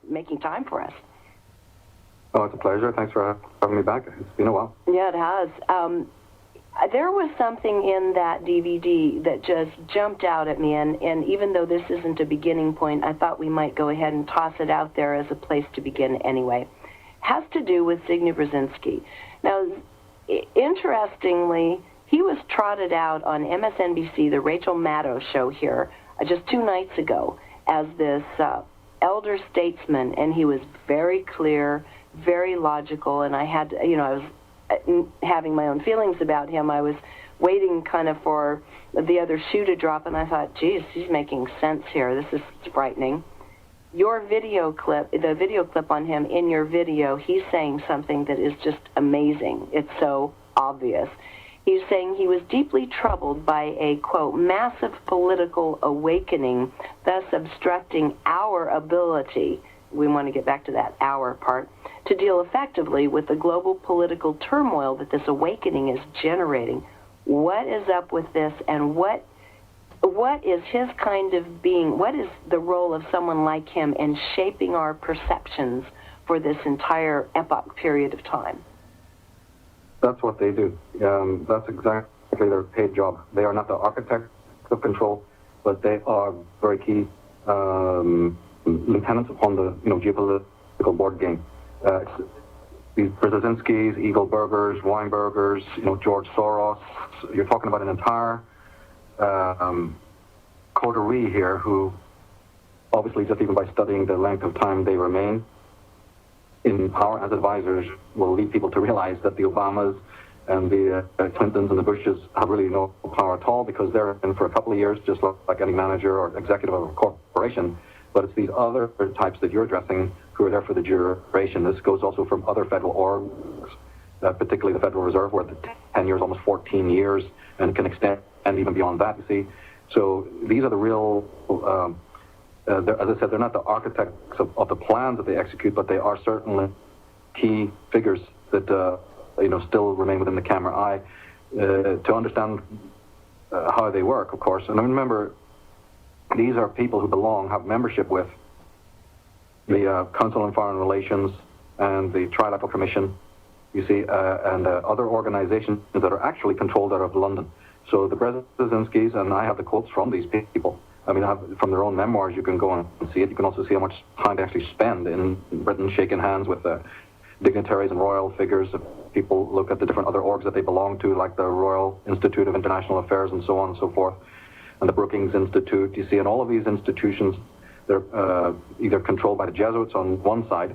making time for us. Oh, it's a pleasure. Thanks for having me back. It's been a while. Yeah, it has. There was something in that DVD that just jumped out at me, and even though this isn't a beginning point, I thought we might go ahead and toss it out there as a place to begin anyway. Has to do with Zbigniew Brzezinski. Now, interestingly, he was trotted out on MSNBC, the Rachel Maddow show here, just 2 nights ago, as this elder statesman, and he was very clear, very logical, and I had, I was having my own feelings about him. I was waiting kind of for the other shoe to drop, and I thought, geez, he's making sense here. This is frightening. Your video clip, the video clip on him in your video, he's saying something that is just amazing. It's so obvious. He's saying he was deeply troubled by a, quote, massive political awakening, thus obstructing our ability, we want to get back to that our part, to deal effectively with the global political turmoil that this awakening is generating. What is up with this, and what is his kind of being, what is the role of someone like him in shaping our perceptions for this entire epoch period of time? That's what they do. That's exactly their paid job. They are not the architects of control, but they are very key lieutenants upon the geopolitical board game. These Brzezinskis, Eagleburgers, Weinbergers, George Soros. You're talking about an entire coterie here who, obviously, just even by studying the length of time they remain in power as advisors, will lead people to realize that the Obamas and the Clintons and the Bushes have really no power at all, because they're in for a couple of years, just like any manager or executive of a corporation. But it's these other types that you're addressing who are there for the duration. This goes also from other federal orgs, particularly the Federal Reserve, where the 10 years, almost 14 years, and can extend and even beyond that, you see. So these are the real, as I said, they're not the architects of the plans that they execute, but they are certainly key figures that, still remain within the camera eye to understand how they work, of course. And remember, these are people who have membership with the Council on Foreign Relations and the Trilateral Commission, you see, and other organizations that are actually controlled out of London. So the Brzezinskis, and I have the quotes from these people. I mean, from their own memoirs, you can go and see it. You can also see how much time they actually spend in Britain shaking hands with dignitaries and royal figures. People look at the different other orgs that they belong to, like the Royal Institute of International Affairs and so on and so forth, and the Brookings Institute. You see, in all of these institutions, they're either controlled by the Jesuits on one side,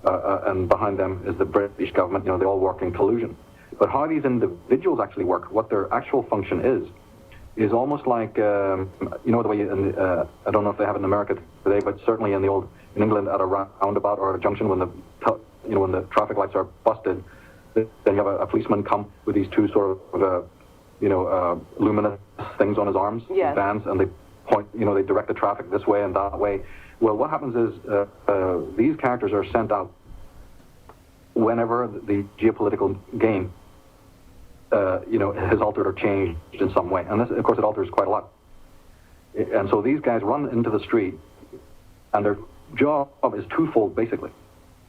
and behind them is the British government. They all work in collusion. But how these individuals actually work, what their actual function is almost like, the way, I don't know if they have it in America today, but certainly in England at a roundabout or at a junction when the traffic lights are busted, then you have a policeman come with these two sort of, luminous things on his arms, yes, vans, and they point, they direct the traffic this way and that way. Well, what happens is these characters are sent out whenever the geopolitical game has altered or changed in some way. And this, of course, it alters quite a lot. And so these guys run into the street, and their job is twofold, basically.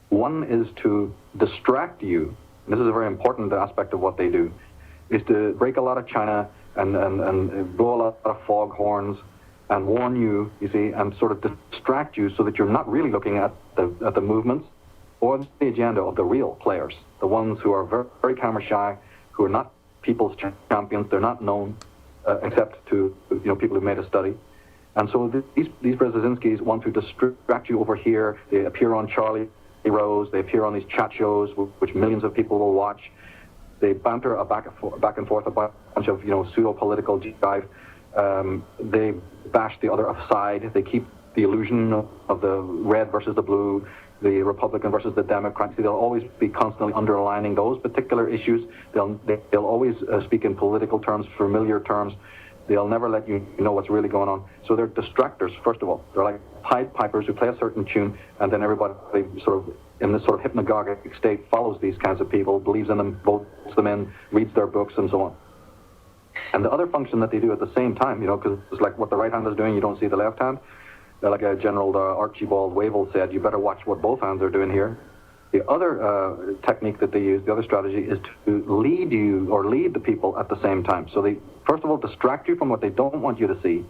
One is to distract you, and this is a very important aspect of what they do, is to break a lot of China and blow a lot of fog horns and warn you, you see, and sort of distract you so that you're not really looking at the movements or the agenda of the real players, the ones who are very, very camera shy, who are not people's champions. They're not known except to people who've made a study. And so these Brzezinskis want to distract you over here. They appear on Charlie Rose. They appear on these chat shows, which millions of people will watch. They banter back and forth about a bunch of pseudo-political jive. They bash the other side. They keep the illusion of the red versus the blue, the Republican versus the Democrat. They'll always be constantly underlining those particular issues. They'll always speak in political terms, familiar terms. They'll never let you know what's really going on. So they're distractors, first of all. They're like Pied Pipers who play a certain tune, and then everybody sort of, in this sort of hypnagogic state, follows these kinds of people, believes in them, votes them in, reads their books, and so on. And the other function that they do at the same time, because it's like what the right hand is doing, you don't see the left hand. like General Archibald Wavell said, you better watch what both hands are doing here. The other technique that they use, the other strategy, is to lead you or lead the people at the same time. So they, first of all, distract you from what they don't want you to see,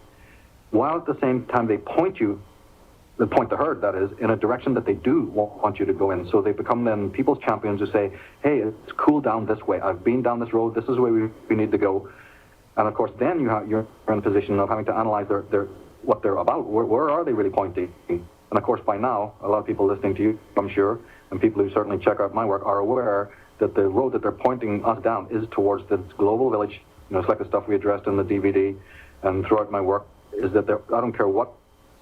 while at the same time they point the herd, that is, in a direction that they do want you to go in. So they become then people's champions who say, hey, it's cool down this way. I've been down this road. This is the way we need to go. And of course, then you're in a position of having to analyze what they're about. Where are they really pointing? And of course, by now, a lot of people listening to you, I'm sure, and people who certainly check out my work are aware that the road that they're pointing us down is towards this global village. It's like the stuff we addressed in the DVD and throughout my work, is that I don't care what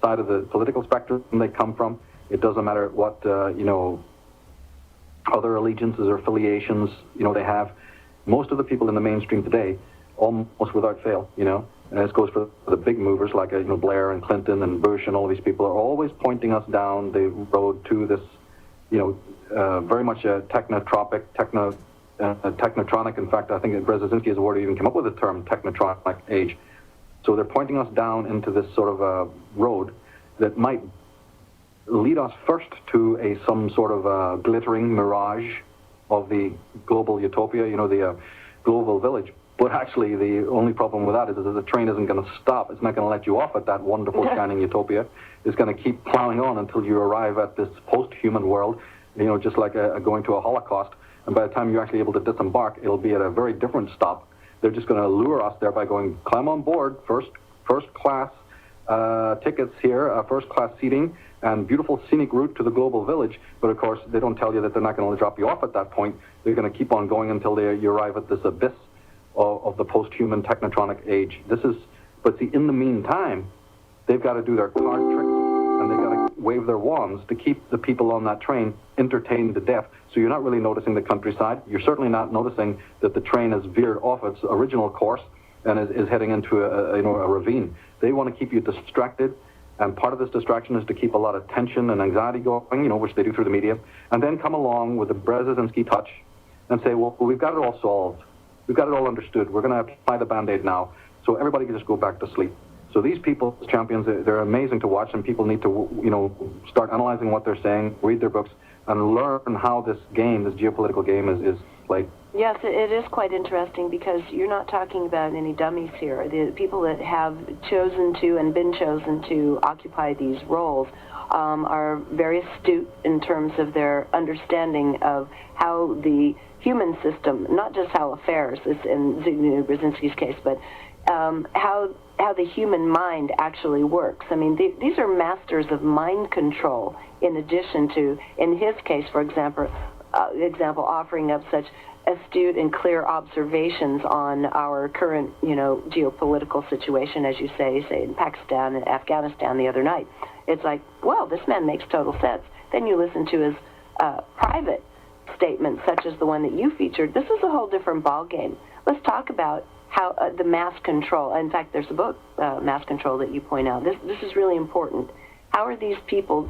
side of the political spectrum they come from. It doesn't matter what, other allegiances or affiliations, they have. Most of the people in the mainstream today, almost without fail, and this goes for the big movers like, Blair and Clinton and Bush and all these people, are always pointing us down the road to this, very much a technotronic. In fact, I think Brzezinski is the word who even came up with the term technotronic age. So they're pointing us down into this sort of a road that might lead us first to some sort of glittering mirage of the global utopia, the global village. But actually, the only problem with that is that the train isn't going to stop. It's not going to let you off at that wonderful shining utopia. It's going to keep plowing on until you arrive at this post-human world, just like going to a Holocaust. And by the time you're actually able to disembark, it'll be at a very different stop. They're just going to lure us there by going, climb on board, first class tickets here, first class seating, and beautiful scenic route to the global village. But of course, they don't tell you that they're not going to drop you off at that point. They're going to keep on going until you arrive at this abyss of the post-human technotronic age. But see, in the meantime, they've got to do their card tricks, and they've got to wave their wands to keep the people on that train entertained to death. So you're not really noticing the countryside. You're certainly not noticing that the train has veered off its original course and is heading into a ravine. They want to keep you distracted, and part of this distraction is to keep a lot of tension and anxiety going, which they do through the media, and then come along with the Brzezinski touch and say, well, we've got it all solved. We've got it all understood. We're going to apply the Band-Aid now, so everybody can just go back to sleep. So these people, champions, they're amazing to watch, and people need to, start analyzing what they're saying, read their books, and learn how this geopolitical game is played. Yes, it is quite interesting because you're not talking about any dummies here. The people that have chosen to and been chosen to occupy these roles are very astute in terms of their understanding of how the human system, not just how affairs is in Zbigniew Brzezinski's case, but how the human mind actually works. I mean, these are masters of mind control in addition to, in his case, for example, offering up such astute and clear observations on our current, geopolitical situation, as you say in Pakistan and Afghanistan the other night. It's like, well, this man makes total sense. Then you listen to his private statements, such as the one that you featured. This is a whole different ballgame. Let's talk about how the mass control. In fact, there's a book, Mass Control, that you point out. This is really important. How are these people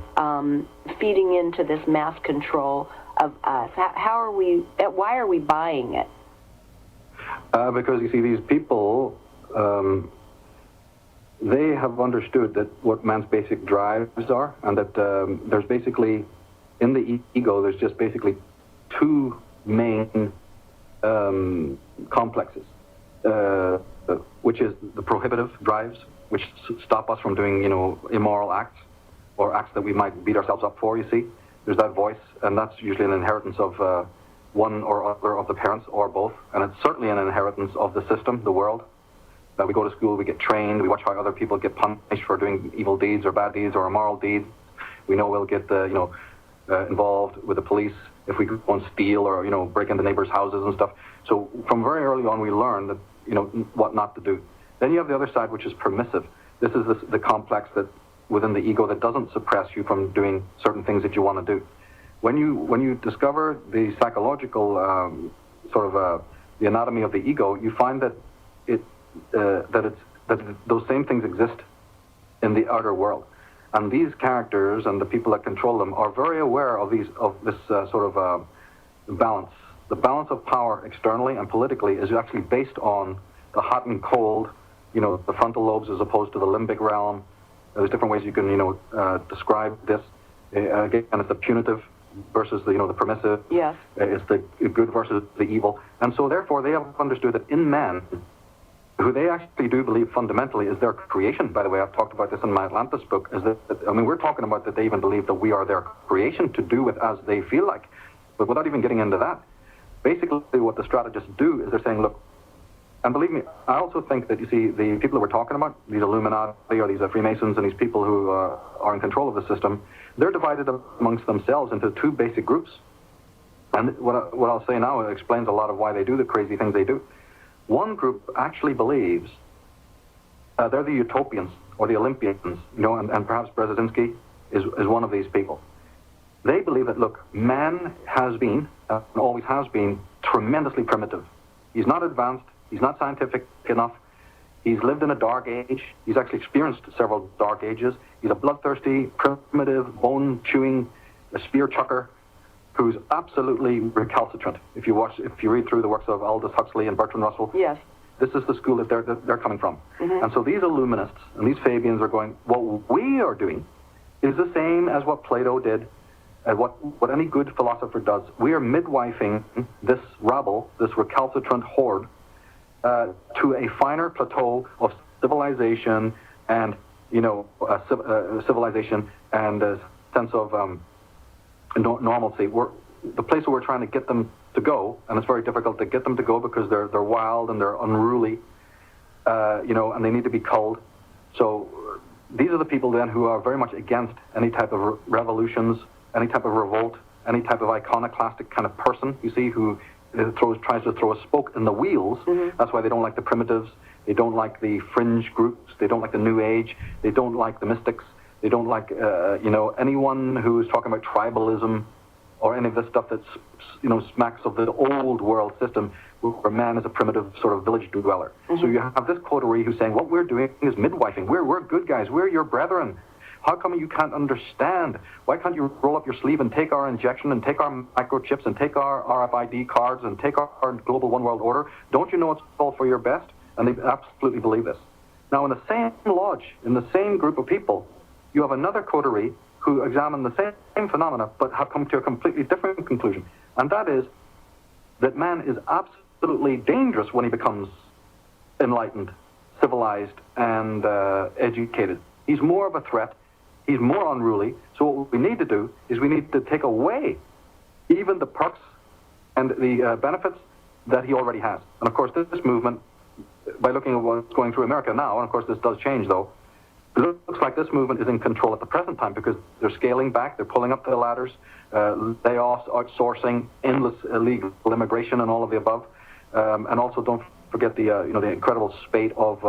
feeding into this mass control of us? How are we? Why are we buying it? Because you see, these people, they have understood that what man's basic drives are, and that there's basically, in the ego, there's just basically two main complexes, which is the prohibitive drives, which stop us from doing, immoral acts, or acts that we might beat ourselves up for, you see. There's that voice, and that's usually an inheritance of one or other of the parents, or both, and it's certainly an inheritance of the system, the world. We go to school, we get trained, we watch how other people get punished for doing evil deeds or bad deeds or immoral deeds. We know we'll get, involved with the police if we go and steal or, break into neighbors' houses and stuff. So from very early on, we learn that, what not to do. Then you have the other side, which is permissive. This is the complex that within the ego that doesn't suppress you from doing certain things that you want to do. When you discover the psychological the anatomy of the ego, you find that those same things exist in the outer world, and these characters and the people that control them are very aware of this balance. The balance of power externally and politically is actually based on the hot and cold, the frontal lobes as opposed to the limbic realm, There's different ways you can, describe this. Again, it's the punitive versus the, the permissive. Yes. It's the good versus the evil. And so therefore they have understood that in man, who they actually do believe fundamentally is their creation. By the way, I've talked about this in my Atlantis book, we're talking about that they even believe that we are their creation to do with as they feel like. But without even getting into that, basically what the strategists do is they're saying, look, and believe me, I also think that, you see, the people that we're talking about, these Illuminati or these Freemasons and these people who are in control of the system, they're divided amongst themselves into two basic groups. And what I'll say now explains a lot of why they do the crazy things they do. One group actually believes they're the utopians or the Olympians, and perhaps Brzezinski is one of these people. They believe that, look, man has been, and always has been, tremendously primitive. He's not advanced. He's not scientific enough. He's lived in a dark age. He's actually experienced several dark ages. He's a bloodthirsty, primitive, bone-chewing, spear chucker who's absolutely recalcitrant. If you read through the works of Aldous Huxley and Bertrand Russell, yes, this is the school that they're coming from. Mm-hmm. And so these Illuminists and these Fabians are going, what we are doing is the same as what Plato did, what any good philosopher does. We are midwifing this rabble, this recalcitrant horde, to a finer plateau of civilization and, civilization and a sense of normalcy. The place where we're trying to get them to go, and it's very difficult to get them to go because they're wild and they're unruly, and they need to be culled. So these are the people then who are very much against any type of revolutions, any type of revolt, any type of iconoclastic kind of person, you see, who tries to throw a spoke in the wheels. Mm-hmm. That's why they don't like the primitives. They don't like the fringe groups. They don't like the New Age. They don't like the mystics. They don't like, anyone who's talking about tribalism or any of this stuff that's, smacks of the old world system where man is a primitive sort of village dweller. Mm-hmm. So you have this coterie who's saying, what we're doing is midwifing. We're good guys. We're your brethren. How come you can't understand? Why can't you roll up your sleeve and take our injection and take our microchips and take our RFID cards and take our global one world order? Don't you know it's all for your best? And they absolutely believe this. Now, in the same lodge, in the same group of people, you have another coterie who examine the same phenomena but have come to a completely different conclusion. And that is that man is absolutely dangerous when he becomes enlightened, civilized, and educated. He's more of a threat. He's more unruly. So what we need to do is we need to take away even the perks and the benefits that he already has. And of course, this movement, by looking at what's going through America now, and of course this does change though, it looks like this movement is in control at the present time because they're scaling back, they're pulling up the ladders, layoffs, outsourcing, endless illegal immigration, and all of the above. And also don't forget the incredible spate of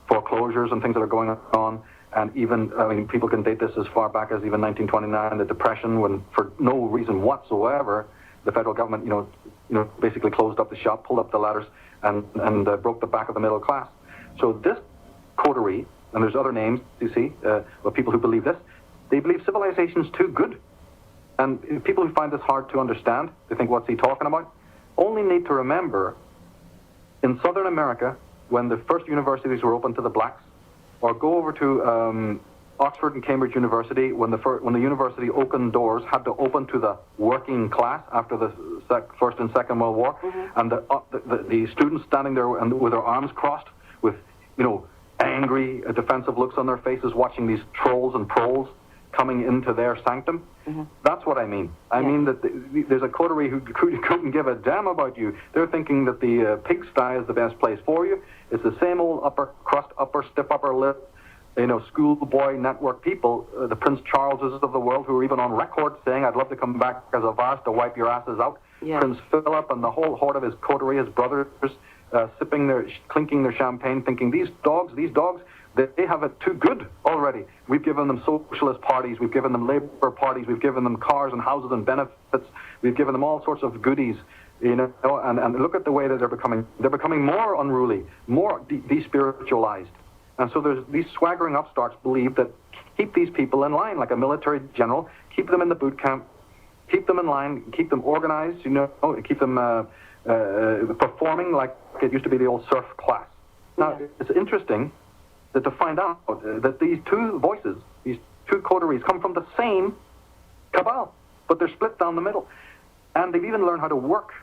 foreclosures and things that are going on. And even, people can date this as far back as even 1929, the Depression, when for no reason whatsoever, the federal government, basically closed up the shop, pulled up the ladders, and broke the back of the middle class. So this coterie, and there's other names, you see, of people who believe this, they believe civilization's too good. And people who find this hard to understand, they think, what's he talking about? Only need to remember, in Southern America, when the first universities were open to the blacks, or go over to Oxford and Cambridge University, when the university opened doors, had to open to the working class after the First and Second World War, mm-hmm. and the students standing there and with their arms crossed, with angry, defensive looks on their faces, watching these trolls and proles coming into their sanctum. Mm-hmm. That's what I mean. I mean that there's a coterie who couldn't give a damn about you. They're thinking that the pigsty is the best place for you. It's the same old upper crust, stiff upper lip, schoolboy network people, the Prince Charleses of the world, who are even on record saying, I'd love to come back as a vase to wipe your asses out. Yeah. Prince Philip and the whole horde of his coterie, his brothers, clinking their champagne, thinking, these dogs, they have it too good already. We've given them socialist parties, we've given them labor parties, we've given them cars and houses and benefits, we've given them all sorts of goodies, and look at the way that they're becoming more unruly, more despiritualized. And so there's these swaggering upstarts believe that keep these people in line like a military general, keep them in the boot camp, keep them in line, keep them organized, keep them performing like it used to be the old serf class. Now, It's interesting that to find out that these two voices, these two coteries, come from the same cabal, but they're split down the middle. And they've even learned how to work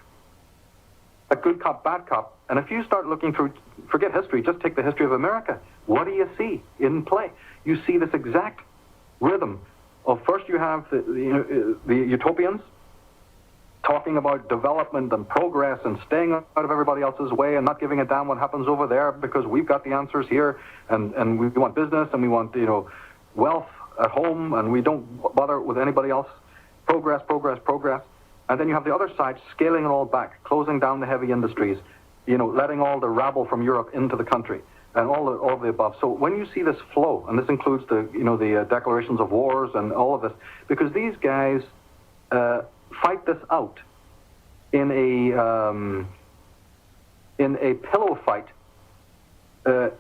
a good cop, bad cop. And if you start looking through, forget history, just take the history of America, what do you see in play? You see this exact rhythm of first you have the utopians talking about development and progress and staying out of everybody else's way and not giving a damn what happens over there because we've got the answers here and we want business and we want, wealth at home and we don't bother with anybody else. Progress, progress, progress. And then you have the other side scaling it all back, closing down the heavy industries, letting all the rabble from Europe into the country and all of the above. So when you see this flow, and this includes the declarations of wars and all of this, because these guys fight this out in a pillow fight. This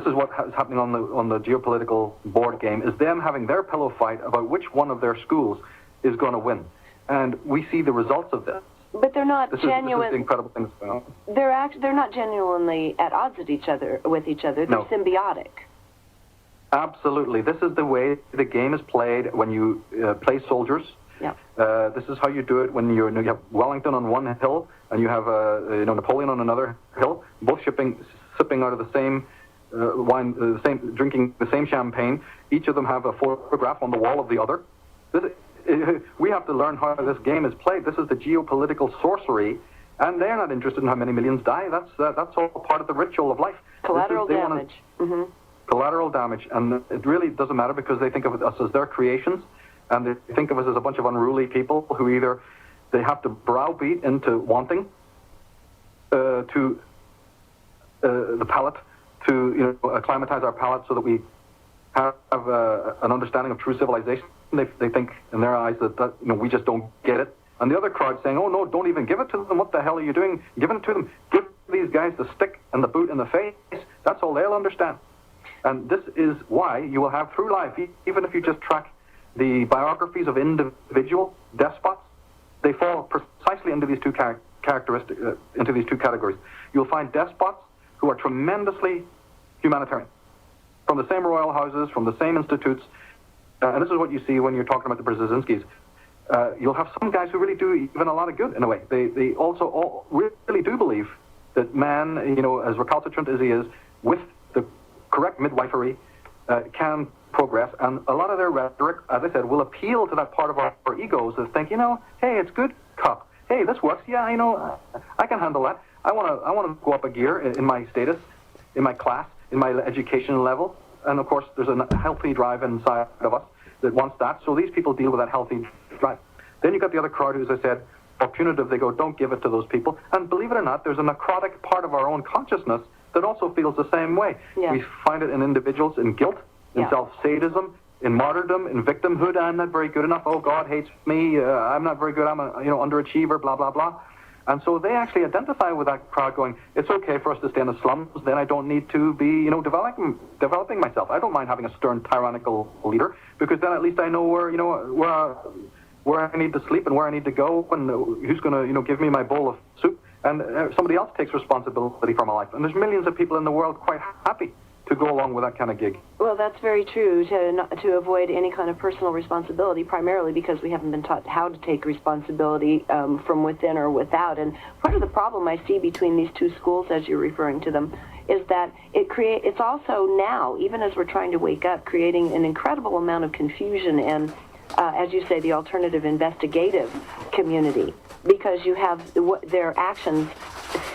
is what is happening on the geopolitical board game, is them having their pillow fight about which one of their schools is going to win. And we see the results of this. But they're not genuine. This is the incredible thing that's going on. They're not genuinely at odds with each other. They're no. symbiotic. Absolutely. This is the way the game is played when you play soldiers. Yeah. This is how you do it when you have Wellington on one hill and you have Napoleon on another hill, both sipping out of the same wine, drinking the same champagne. Each of them have a photograph on the wall of the other. We have to learn how this game is played. This is the geopolitical sorcery, and they're not interested in how many millions die. That's all part of the ritual of life. Collateral damage. Collateral damage, and it really doesn't matter because they think of us as their creations, and they think of us as a bunch of unruly people who either they have to browbeat into wanting to the palate, to acclimatize our palate so that we have an understanding of true civilization. They think in their eyes that we just don't get it. And the other crowd saying, oh no, don't even give it to them. What the hell are you doing? Giving it to them. Give these guys the stick and the boot in the face. That's all they'll understand. And this is why you will have through life, even if you just track the biographies of individual despots, they fall precisely into these two into these two categories. You'll find despots who are tremendously humanitarian, from the same royal houses, from the same institutes. And this is what you see when you're talking about the Brzezinskis. You'll have some guys who really do even a lot of good in a way. They also all really do believe that man, as recalcitrant as he is, with the correct midwifery, can progress. And a lot of their rhetoric, as I said, will appeal to that part of our egos that think, hey, it's good, cop. Hey, this works. Yeah, I can handle that. I want to go up a gear in my status, in my class, in my education level. And of course, there's a healthy drive inside of us that wants that. So these people deal with that healthy drive. Then you've got the other crowd who, as I said, are punitive. They go, don't give it to those people. And believe it or not, there's a necrotic part of our own consciousness that also feels the same way. Yeah. We find it in individuals, in guilt, in self-sadism, in martyrdom, in victimhood. I'm not very good enough. Oh, God hates me. I'm not very good. I'm a underachiever, blah, blah, blah. And so they actually identify with that crowd going, it's okay for us to stay in the slums, then I don't need to be, developing myself. I don't mind having a stern, tyrannical leader, because then at least I know where I need to sleep and where I need to go and who's going to, give me my bowl of soup. And somebody else takes responsibility for my life. And there's millions of people in the world quite happy to go along with that kind of gig. Well, that's very true, to avoid any kind of personal responsibility, primarily because we haven't been taught how to take responsibility from within or without. And part of the problem I see between these two schools, as you're referring to them, is that it's also now, even as we're trying to wake up, creating an incredible amount of confusion and, as you say, the alternative investigative community, because you have their actions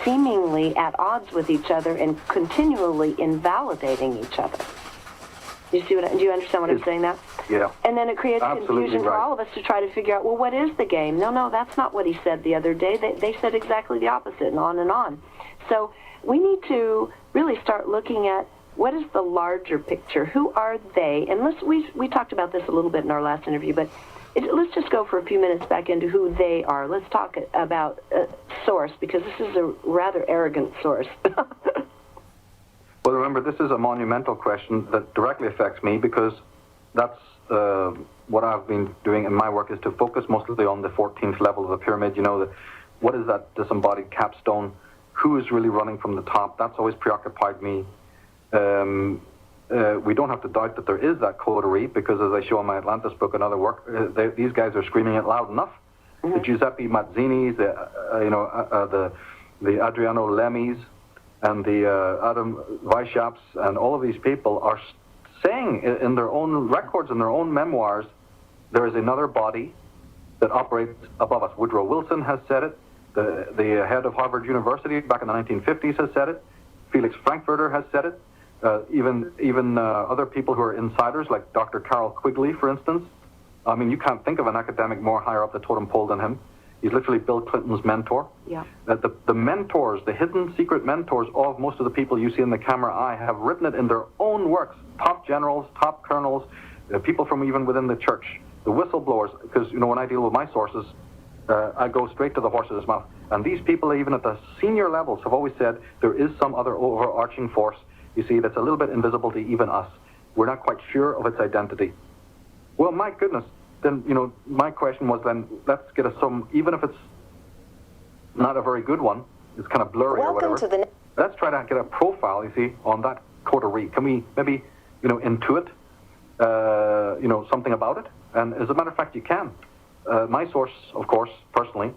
seemingly at odds with each other and continually invalidating each other. Do you understand what I'm saying now? Yeah. And then it creates confusion for all of us to try to figure out, well, what is the game? No, that's not what he said the other day. They said exactly the opposite, and on and on. So we need to really start looking at what is the larger picture? Who are they? And we talked about this a little bit in our last interview, but let's just go for a few minutes back into who they are. Let's talk about source, because this is a rather arrogant source. Well, remember, this is a monumental question that directly affects me, because that's what I've been doing in my work, is to focus mostly on the 14th level of the pyramid. What is that disembodied capstone? Who is really running from the top? That's always preoccupied me. We don't have to doubt that there is that coterie, because as I show in my Atlantis book and other work, these guys are screaming it loud enough. Mm-hmm. The Giuseppe Mazzinis, the Adriano Lemmis, and the Adam Weishaps, and all of these people are saying in their own records, in their own memoirs, there is another body that operates above us. Woodrow Wilson has said it. The head of Harvard University back in the 1950s has said it. Felix Frankfurter has said it. Even other people who are insiders, like Dr. Carroll Quigley, for instance. I mean, you can't think of an academic more higher up the totem pole than him. He's literally Bill Clinton's mentor. Yeah. The mentors, the hidden secret mentors of most of the people you see in the camera eye have written it in their own works. Top generals, top colonels, people from even within the church, the whistleblowers, because, when I deal with my sources, I go straight to the horse's mouth. And these people, even at the senior levels, have always said there is some other overarching force, you see, that's a little bit invisible to even us. We're not quite sure of its identity. Well, my goodness, then, my question was then, let's get even if it's not a very good one, it's kind of blurry or whatever. Let's try to get a profile, you see, on that coterie. Can we maybe, intuit, something about it? And as a matter of fact, you can. My source, of course, personally,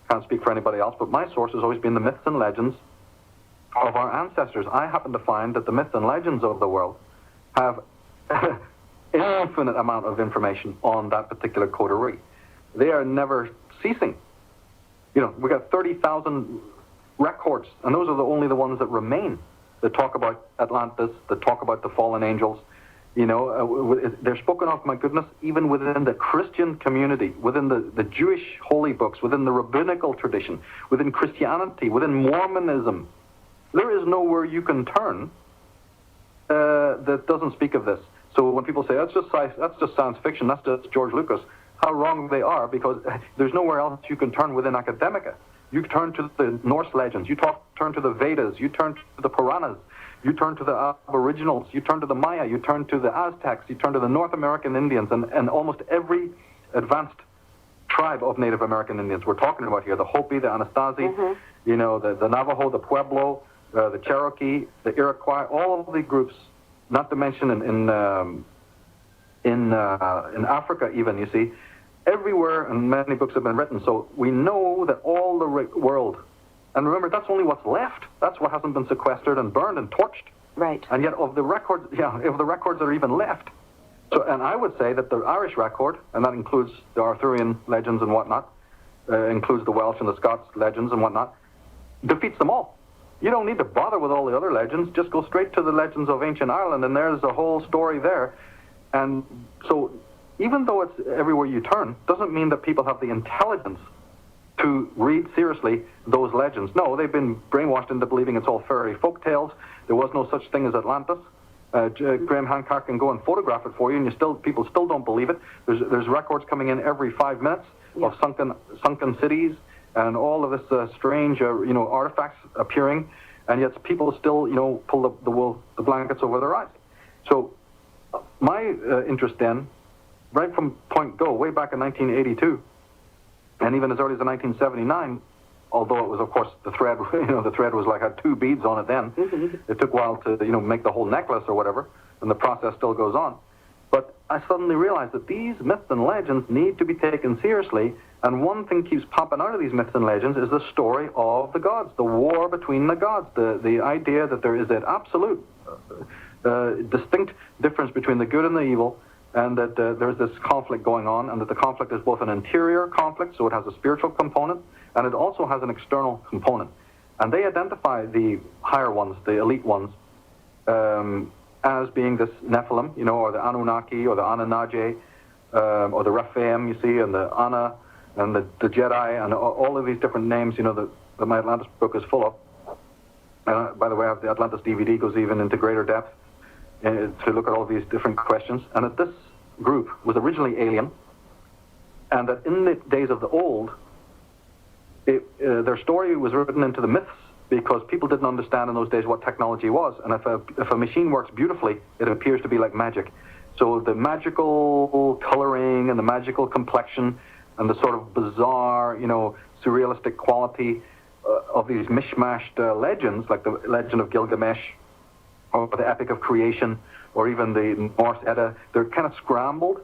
can't speak for anybody else, but my source has always been the myths and legends of our ancestors. I happen to find that the myths and legends of the world have infinite amount of information on that particular coterie. They are never ceasing. We got 30,000 records, and those are only the ones that remain, that talk about Atlantis, that talk about the fallen angels. They're spoken of, my goodness, even within the Christian community, within the Jewish holy books, within the rabbinical tradition, within Christianity, within Mormonism. There is nowhere you can turn that doesn't speak of this. So when people say, that's just science fiction, that's just George Lucas, how wrong they are, because there's nowhere else you can turn within academia. You turn to the Norse legends, turn to the Vedas, you turn to the Puranas, you turn to the Aboriginals, you turn to the Maya, you turn to the Aztecs, you turn to the North American Indians, and almost every advanced tribe of Native American Indians we're talking about here, the Hopi, the Anasazi, the Navajo, the Pueblo, the Cherokee, the Iroquois, all of the groups, not to mention in Africa even, you see, everywhere, and many books have been written, so we know that all the world, and remember, that's only what's left. That's what hasn't been sequestered and burned and torched. Right. And yet of the records that are even left. So, and I would say that the Irish record, and that includes the Arthurian legends and whatnot, includes the Welsh and the Scots legends and whatnot, defeats them all. You don't need to bother with all the other legends. Just go straight to the legends of ancient Ireland, and there's a whole story there. And so, even though it's everywhere you turn, doesn't mean that people have the intelligence to read seriously those legends. No, they've been brainwashed into believing it's all fairy folk tales. There was no such thing as Atlantis. Graham Hancock can go and photograph it for you, and people still don't believe it. There's records coming in every 5 minutes of sunken cities and all of this strange artifacts appearing, and yet people still pull the blankets over their eyes. So my interest then, right from point go, way back in 1982. And even as early as 1979, although it was, of course, the thread, the thread was had 2 beads on it then. It took a while to, make the whole necklace or whatever, and the process still goes on. But I suddenly realized that these myths and legends need to be taken seriously, and one thing keeps popping out of these myths and legends is the story of the gods, the war between the gods, the idea that there is an absolute, distinct difference between the good and the evil, and that there's this conflict going on, and that the conflict is both an interior conflict, so it has a spiritual component, and it also has an external component. And they identify the higher ones, the elite ones, as being this Nephilim, or the Anunnaki, or the Anunnaki, or the Rephaim, you see, and the Ana, and the Jedi, and all of these different names, that my Atlantis book is full of. By the way, I have the Atlantis DVD, goes even into greater depth to look at all these different questions, and that this group was originally alien, and that in the days of the old, their story was written into the myths because people didn't understand in those days what technology was, and if a machine works beautifully, it appears to be like magic. So the magical coloring and the magical complexion and the sort of bizarre, surrealistic quality of these mishmashed legends, like the legend of Gilgamesh, or the Epic of Creation, or even the Norse Edda. They're kind of scrambled,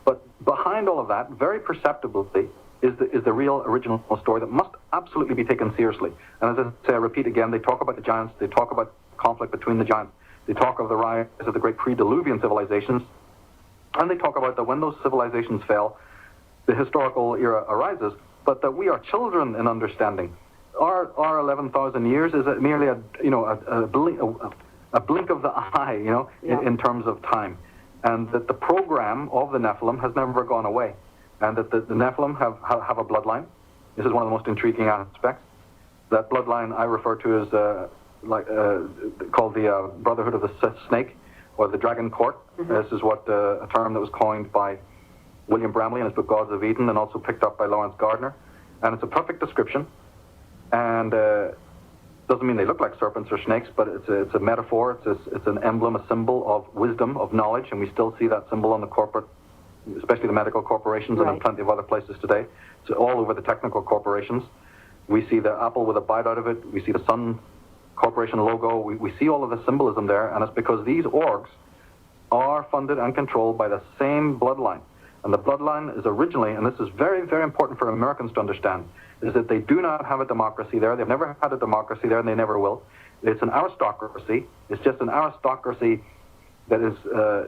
but behind all of that, very perceptibly, is the real original story that must absolutely be taken seriously. And as I say, I repeat again, they talk about the giants, they talk about conflict between the giants, they talk of the rise of the great pre-Diluvian civilizations, and they talk about that when those civilizations fell, the historical era arises, but that we are children in understanding. Our 11,000 years is merely a blink of the eye, in terms of time, and that the program of the Nephilim has never gone away, and that the Nephilim have a bloodline. This is one of the most intriguing aspects. That bloodline I refer to as called the Brotherhood of the Snake, or the Dragon Court. This is what a term that was coined by William Bramley in his book Gods of Eden, and also picked up by Lawrence Gardner. And it's a perfect description, and doesn't mean they look like serpents or snakes, but it's a metaphor. It's an emblem, a symbol of wisdom, of knowledge, and we still see that symbol on the corporate, especially the medical corporations, and in plenty of other places today. So all over the technical corporations, we see the apple with a bite out of it. We see the Sun Corporation logo. We see all of the symbolism there, and it's because these orgs are funded and controlled by the same bloodline. And the bloodline is originally, and this is very, very important for Americans to understand, is that they do not have a democracy there. They've never had a democracy there, and they never will. It's an aristocracy. It's just an aristocracy that is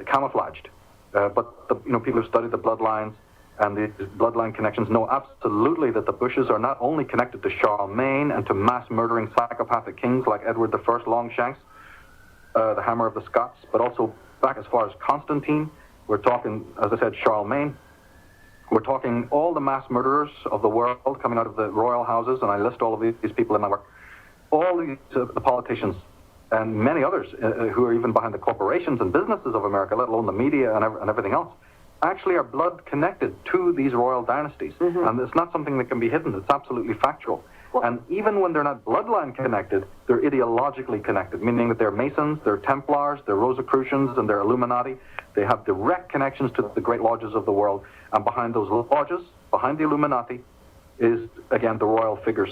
camouflaged. But people who studied the bloodlines and the bloodline connections know absolutely that the Bushes are not only connected to Charlemagne and to mass-murdering psychopathic kings like Edward I Longshanks, the Hammer of the Scots, but also back as far as Constantine. We're talking, as I said, Charlemagne. We're talking all the mass murderers of the world coming out of the royal houses, and I list all of these people in my work. All these, the politicians, and many others who are even behind the corporations and businesses of America, let alone the media and everything else, actually are blood connected to these royal dynasties. And it's not something that can be hidden. It's absolutely factual. And even when they're not bloodline connected, they're ideologically connected, meaning that they're Masons, they're Templars, they're Rosicrucians, and they're Illuminati. They have direct connections to the great lodges of the world. And behind those lodges, behind the Illuminati, is, again, the royal figures.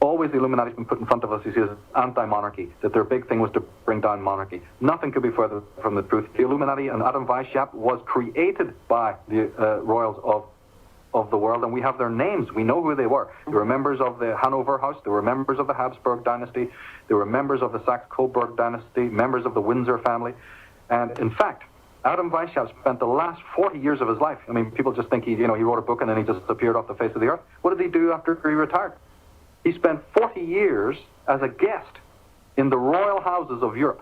Always the Illuminati's been put in front of us as anti-monarchy, that their big thing was to bring down monarchy. Nothing could be further from the truth. The Illuminati and Adam Weishaupt was created by the royals of the world, and we have their names. We know who they were. They were members of the Hanover House. They were members of the Habsburg dynasty. They were members of the Saxe-Coburg dynasty, members of the Windsor family. And in fact, Adam Weishaupt spent the last 40 years of his life. I mean, people just think he wrote a book and then he just appeared off the face of the earth. What did he do after he retired? He spent 40 years as a guest in the royal houses of Europe,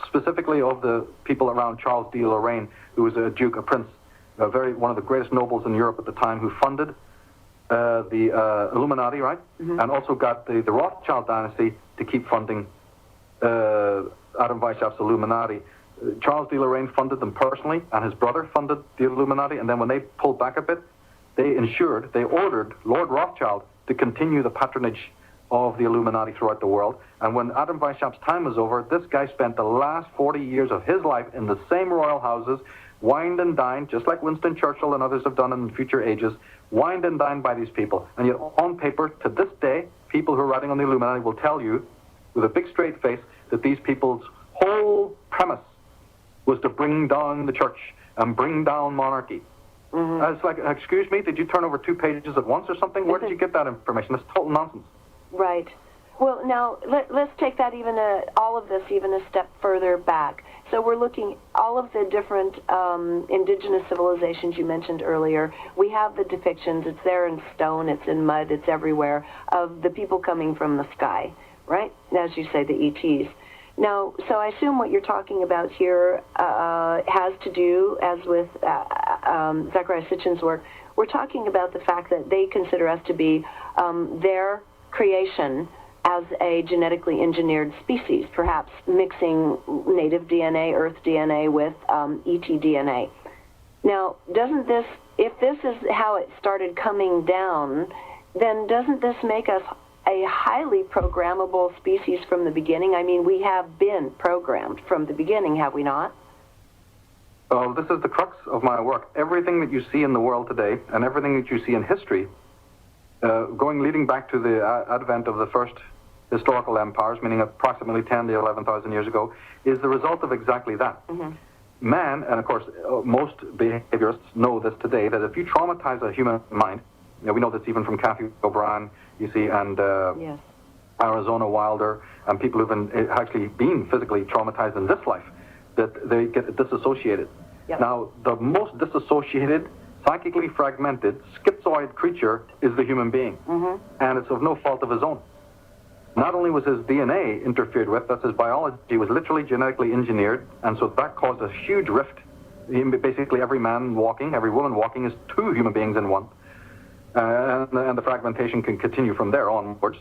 specifically of the people around Charles de Lorraine, who was a duke, a prince, one of the greatest nobles in Europe at the time, who funded the Illuminati, right? And also got the Rothschild dynasty to keep funding Adam Weishaupt's Illuminati. Charles de Lorraine funded them personally, and his brother funded the Illuminati, and then when they pulled back a bit, they ordered Lord Rothschild to continue the patronage of the Illuminati throughout the world. And when Adam Weishaupt's time was over, this guy spent the last 40 years of his life in the same royal houses, wined and dined, just like Winston Churchill and others have done in future ages, wined and dined by these people. And yet on paper, to this day, people who are writing on the Illuminati will tell you, with a big straight face, that these people's whole premise was to bring down the church and bring down monarchy. It's like, excuse me, did you turn over 2 pages at once or something? Where did you get that information? That's total nonsense. Right. Well, now, let's take that all of this even a step further back. So we're looking all of the different indigenous civilizations you mentioned earlier. We have the depictions. It's there in stone. It's in mud. It's everywhere, of the people coming from the sky, right? As you say, the ETs. Now, so I assume what you're talking about here has to do, as with Zecharia Sitchin's work, we're talking about the fact that they consider us to be their creation as a genetically engineered species, perhaps mixing native DNA, Earth DNA, with ET DNA. Now, if this is how it started coming down, then doesn't this make us a highly programmable species from the beginning? I mean, we have been programmed from the beginning, have we not? This is the crux of my work. Everything that you see in the world today, and everything that you see in history, leading back to the advent of the first historical empires, meaning approximately 10 to 11,000 years ago, is the result of exactly that. Mm-hmm. Man, and of course, most behaviorists know this today, that if you traumatize a human mind, we know this even from Kathy O'Brien, you see, and Yes. Arizona Wilder, and people who've actually been physically traumatized in this life, that they get disassociated. Yep. Now, the most disassociated, psychically fragmented, schizoid creature is the human being, and it's of no fault of his own. Not only was his DNA interfered with, that's his biology was literally genetically engineered, and so that caused a huge rift. Basically, every man walking, every woman walking is two human beings in one, and the fragmentation can continue from there onwards.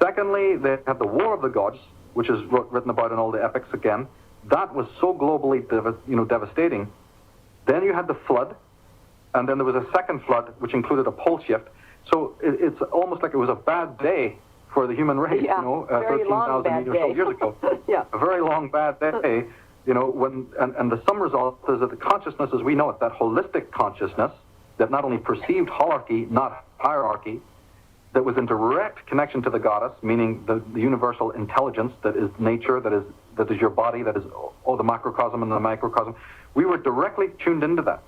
Secondly, they have the War of the Gods, which is written about in all the epics again. That was so globally devastating. Then you had the flood, and then there was a second flood, which included a pole shift. So it's almost like it was a bad day for the human race, Yeah, 13,000 years ago. Yeah. A very long bad day, and the sum result is that the consciousness as we know it, that holistic consciousness that not only perceived holarchy, not hierarchy, that was in direct connection to the goddess, meaning the universal intelligence that is nature, that is your body, that is the macrocosm and the microcosm. We were directly tuned into that.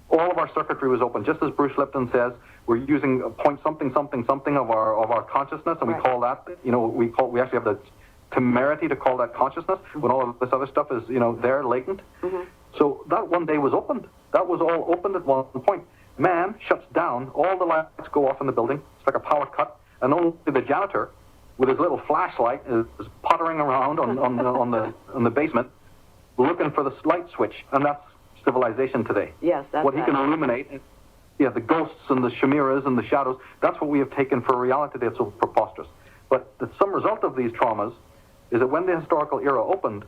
All of our circuitry was open, just as Bruce Lipton says. We're using a point something something something of our consciousness, and we call that we actually have the temerity to call that consciousness when all of this other stuff is there latent. Mm-hmm. So that one day was opened. That was all opened at one point. Man shuts down, all the lights go off in the building. It's like a power cut, and only the janitor, with his little flashlight, is puttering around on the basement, looking for the light switch, and that's civilization today. Yes, that's what he can illuminate. The ghosts and the chimeras and the shadows. That's what we have taken for reality. That's so preposterous. But some result of these traumas is that when the historical era opened,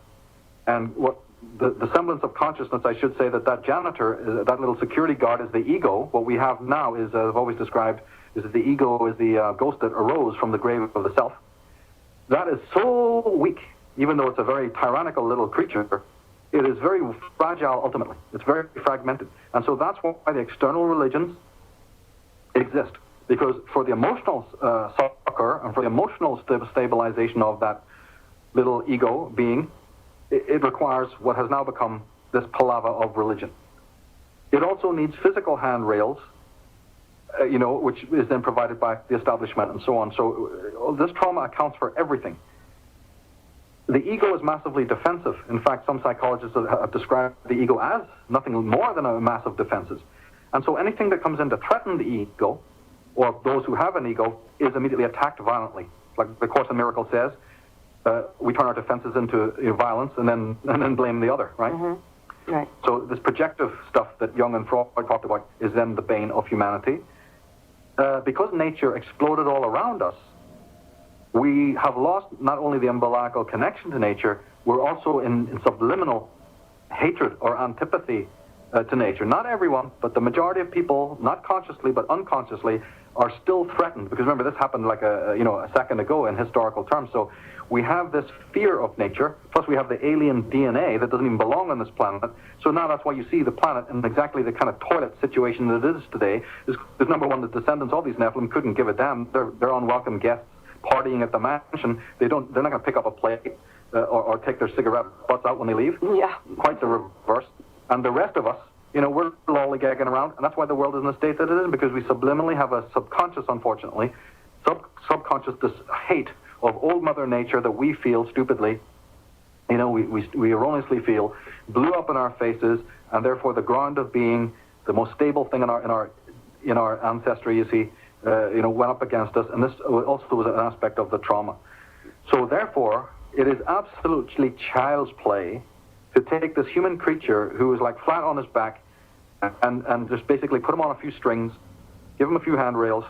and what the semblance of consciousness, I should say, that janitor, that little security guard is the ego. What we have now is, I've always described, is that the ego is the ghost that arose from the grave of the self. That is so weak, even though it's a very tyrannical little creature, it is very fragile ultimately. It's very fragmented. And so that's why the external religions exist. Because for the emotional succor and for the emotional stabilization of that little ego being, it requires what has now become this palava of religion. It also needs physical handrails, which is then provided by the establishment and so on. So this trauma accounts for everything. The ego is massively defensive. In fact, some psychologists have described the ego as nothing more than a massive defenses. And so anything that comes in to threaten the ego, or those who have an ego, is immediately attacked violently. Like the Course in Miracles says, we turn our defenses into violence and then blame the other, right? Mm-hmm. Right. So this projective stuff that Jung and Freud talked about is then the bane of humanity. Because nature exploded all around us, we have lost not only the umbilical connection to nature, we're also in subliminal hatred or antipathy to nature. Not everyone, but the majority of people, not consciously but unconsciously, are still threatened. Because remember, this happened like a second ago in historical terms. So we have this fear of nature, plus we have the alien DNA that doesn't even belong on this planet. So now that's why you see the planet in exactly the kind of toilet situation that it is today. Is number one, the descendants of these Nephilim couldn't give a damn. They're unwelcome guests partying at the mansion. They're not going to pick up a plate or take their cigarette butts out when they leave. Yeah. Quite the reverse. And the rest of us, we're lollygagging around, and that's why the world is in the state that it is, because we subliminally have a subconscious, unfortunately, subconscious this hate of old Mother Nature that we feel stupidly, we erroneously feel, blew up in our faces, and therefore the ground of being, the most stable thing in our ancestry, you see, went up against us, and this also was an aspect of the trauma. So therefore, it is absolutely child's play to take this human creature who is like flat on his back and just basically put him on a few strings, give him a few handrails,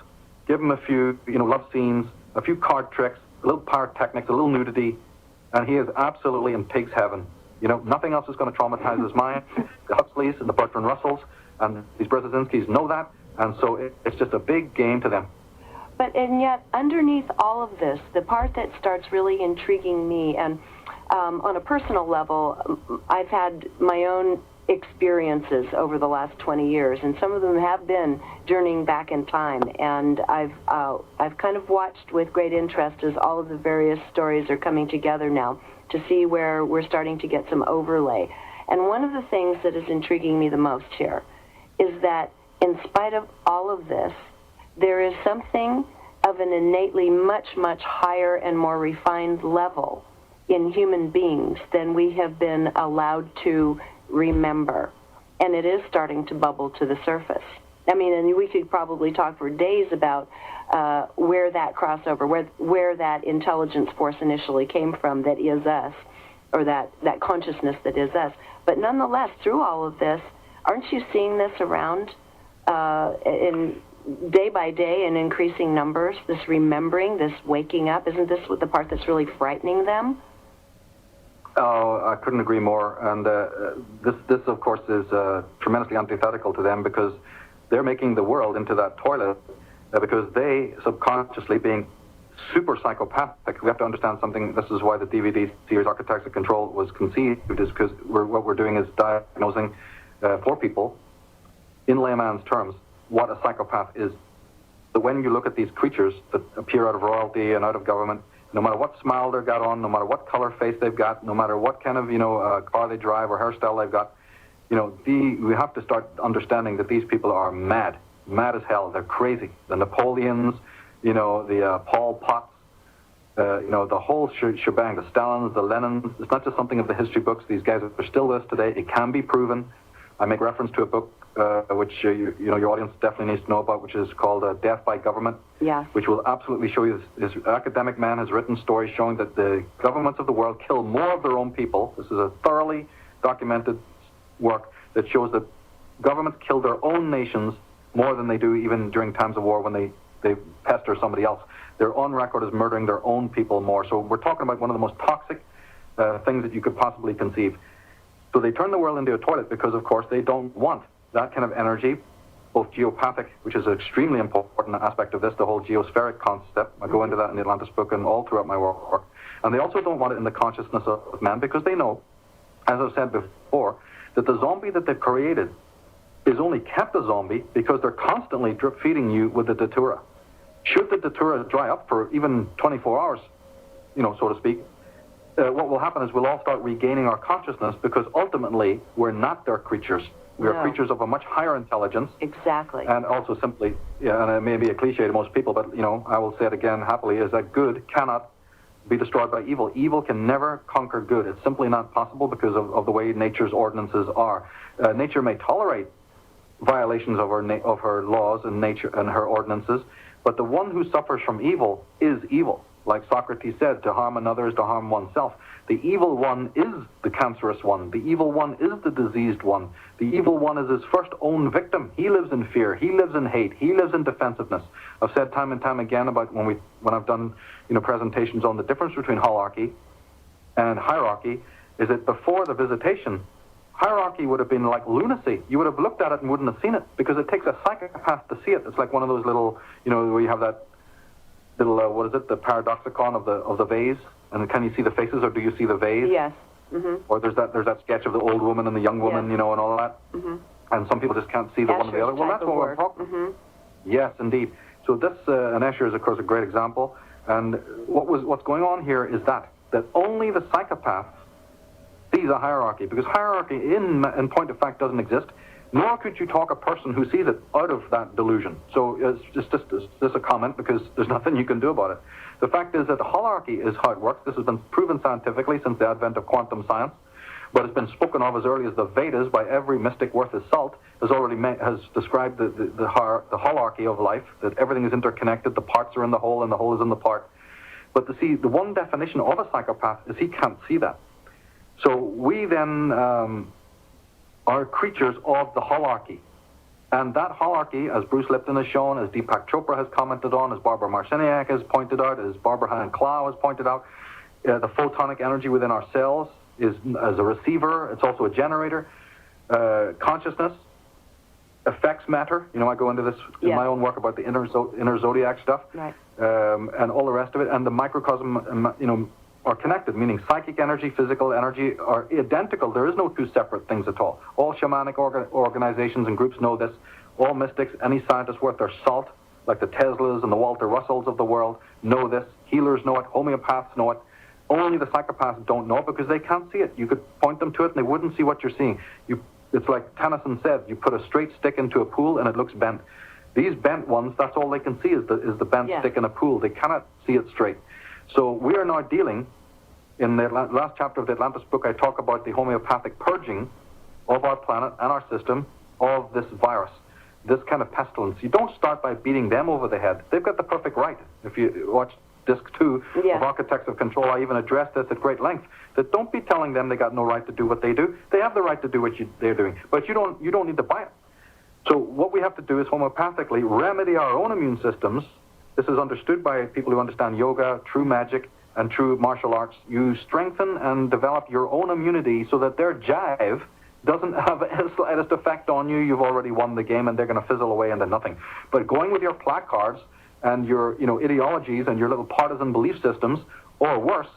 give him a few, love scenes, a few card tricks, a little pyrotechnics, a little nudity, and he is absolutely in pig's heaven. Nothing else is going to traumatize his mind. The Huxleys and the Bertrand Russells and these Brzezinskis know that, and so it's just a big game to them. And yet, underneath all of this, the part that starts really intriguing me, and on a personal level, I've had my own experiences over the last 20 years, and some of them have been journeying back in time. And I've kind of watched with great interest as all of the various stories are coming together now to see where we're starting to get some overlay. And one of the things that is intriguing me the most here is that in spite of all of this, there is something of an innately much, much higher and more refined level in human beings than we have been allowed to remember. And it is starting to bubble to the surface. I mean, and we could probably talk for days about where that crossover, where that intelligence force initially came from that is us, or that consciousness that is us. But nonetheless, through all of this, aren't you seeing this around in day by day in increasing numbers, this remembering, this waking up? Isn't this the part that's really frightening them? Oh, I couldn't agree more. And this, of course, is tremendously antithetical to them, because they're making the world into that toilet because they, subconsciously, being super psychopathic, we have to understand something. This is why the DVD series Architects of Control was conceived, is because what we're doing is diagnosing for people, in layman's terms, what a psychopath is. So when you look at these creatures that appear out of royalty and out of government, no matter what smile they've got on, no matter what color face they've got, no matter what kind of, car they drive or hairstyle they've got, we have to start understanding that these people are mad as hell. They're crazy. The Napoleons, the Pol Pots, the whole shebang, the Stalins, the Lenins. It's not just something of the history books. These guys are still with us today. It can be proven. I make reference to a book which your audience definitely needs to know about, which is called Death by Government, yeah. Which will absolutely show you this academic man has written stories showing that the governments of the world kill more of their own people. This is a thoroughly documented work that shows that governments kill their own nations more than they do even during times of war when they pester somebody else. They're on record as murdering their own people more. So we're talking about one of the most toxic things that you could possibly conceive. So they turn the world into a toilet because, of course, they don't want that kind of energy, both geopathic, which is an extremely important aspect of this, the whole geospheric concept. I go into that in the Atlantis book and all throughout my work. And they also don't want it in the consciousness of man, because they know, as I've said before, that the zombie that they've created is only kept a zombie because they're constantly drip feeding you with the datura. Should the datura dry up for even 24 hours, so to speak, what will happen is we'll all start regaining our consciousness, because ultimately we're not their creatures. We are creatures of a much higher intelligence. Exactly. And also simply, and it may be a cliche to most people, but, I will say it again happily, is that good cannot be destroyed by evil. Evil can never conquer good. It's simply not possible because of the way nature's ordinances are. Nature may tolerate violations of her laws and nature and her ordinances, but the one who suffers from evil is evil. Like Socrates said, to harm another is to harm oneself. The evil one is the cancerous one. The evil one is the diseased one. The evil one is his first own victim. He lives in fear. He lives in hate. He lives in defensiveness. I've said time and time again about when I've done presentations on the difference between holarchy and hierarchy, is that before the visitation, hierarchy would have been like lunacy. You would have looked at it and wouldn't have seen it, because it takes a psychopath to see it. It's like one of those little, where you have that little, the paradoxicon of the vase, and can you see the faces, or do you see the vase? Yes. Mm-hmm. Or there's that sketch of the old woman and the young woman, yes. And all that. Mm-hmm. And some people just can't see the one or the other. Well, that's what we're talking. Mm-hmm. Yes, indeed. So this, and Escher is of course a great example. And what's going on here is that only the psychopath sees a hierarchy, because hierarchy in point of fact doesn't exist. Nor could you talk a person who sees it out of that delusion. So it's just a comment, because there's nothing you can do about it. The fact is that the holarchy is how it works. This has been proven scientifically since the advent of quantum science, but it's been spoken of as early as the Vedas by every mystic worth his salt. Has described the holarchy of life, that everything is interconnected, the parts are in the whole, and the whole is in the part. But the one definition of a psychopath is he can't see that. So we then are creatures of the holarchy. And that holarchy, as Bruce Lipton has shown, as Deepak Chopra has commented on, as Barbara Marciniak has pointed out, as Barbara Hahn-Klau has pointed out, the photonic energy within our cells is as a receiver. It's also a generator. Consciousness affects matter. I go into this in my own work about the inner zodiac stuff, right. And all the rest of it. And the microcosm, are connected, meaning psychic energy, physical energy are identical. There is no two separate things at all. All shamanic organizations and groups know this. All mystics, any scientist worth their salt, like the Teslas and the Walter Russells of the world, know this. Healers know it. Homeopaths know it. Only the psychopaths don't know it because they can't see it. You could point them to it and they wouldn't see what you're seeing. It's like Tennyson said, you put a straight stick into a pool and it looks bent. These bent ones, that's all they can see is the bent stick in a pool. They cannot see it straight. So we are now dealing, in the last chapter of the Atlantis book, I talk about the homeopathic purging of our planet and our system of this virus, this kind of pestilence. You don't start by beating them over the head. They've got the perfect right. If you watch Disc 2 of Architects of Control, I even addressed this at great length, that don't be telling them they got no right to do what they do. They have the right to do what they're doing, but you don't need to buy it. So what we have to do is homeopathically remedy our own immune systems. This is understood by people who understand yoga, true magic, and true martial arts. You strengthen and develop your own immunity so that their jive doesn't have a slightest effect on you. You've already won the game and they're going to fizzle away into nothing. But going with your placards and your ideologies and your little partisan belief systems, or worse,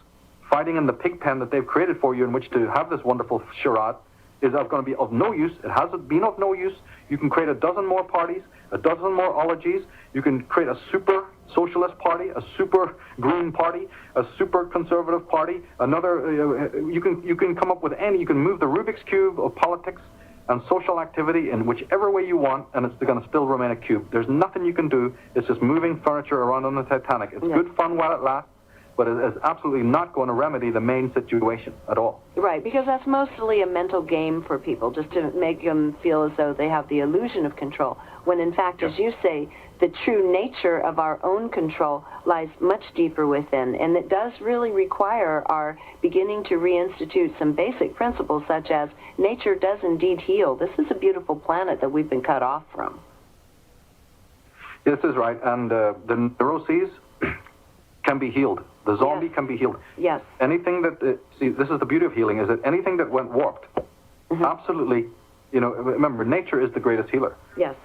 fighting in the pig pen that they've created for you in which to have this wonderful charade, is going to be of no use. It hasn't been of no use. You can create a dozen more parties, a dozen more ologies. You can create a super socialist party, a super green party, a super conservative party. Another, you can come up with any. You can move the Rubik's Cube of politics and social activity in whichever way you want, and it's going to still remain a cube. There's nothing you can do. It's just moving furniture around on the Titanic. It's good fun while it lasts, but it is absolutely not going to remedy the main situation at all. Right, because that's mostly a mental game for people, just to make them feel as though they have the illusion of control, when in fact, as you say, the true nature of our own control lies much deeper within, and it does really require our beginning to reinstitute some basic principles, such as nature does indeed heal. This is a beautiful planet that we've been cut off from. This is right, and the neuroses can be healed. The zombie can be healed. Yes. Anything that, see, this is the beauty of healing, is that anything that went warped, absolutely, remember, nature is the greatest healer. Yes.